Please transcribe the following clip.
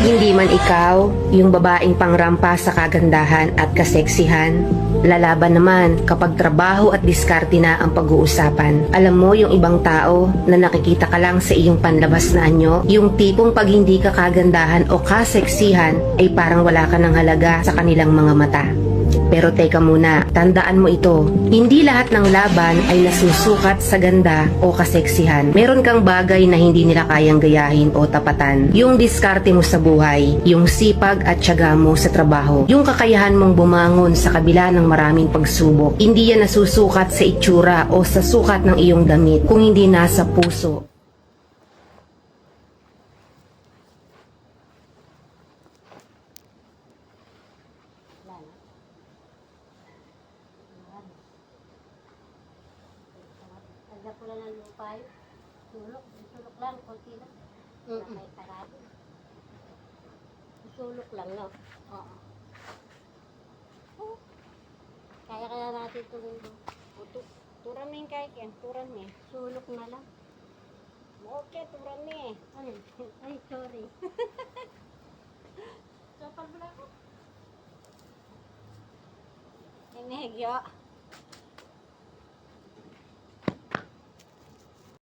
Hindi man ikaw, yung babaeng pangrampa sa kagandahan at kaseksihan, lalaban naman kapag trabaho at diskarte na ang pag-uusapan. Alam mo yung ibang tao na nakikita ka lang sa iyong panlabas na anyo, yung tipong pag hindi ka kagandahan o kaseksihan ay parang wala ka ng halaga sa kanilang mga mata. Pero teka muna, tandaan mo ito, hindi lahat ng laban ay nasusukat sa ganda o kaseksihan. Meron kang bagay na hindi nila kayang gayahin o tapatan. Yung diskarte mo sa buhay, yung sipag at tiyaga mo sa trabaho, yung kakayahan mong bumangon sa kabila ng maraming pagsubok. Hindi yan nasusukat sa itsura o sa sukat ng iyong damit, kung hindi nasa puso. Lagyan ko lang ng lupay. Sulok. Sulok lang. Kunti lang. May karado. Sulok lang, no? Oo. Oh. Kaya natin itong Turan mi kay ken, turan mi. sulok na lang. Okay, turan mi. Ay, sorry. Kapal pala ko. Inegyo.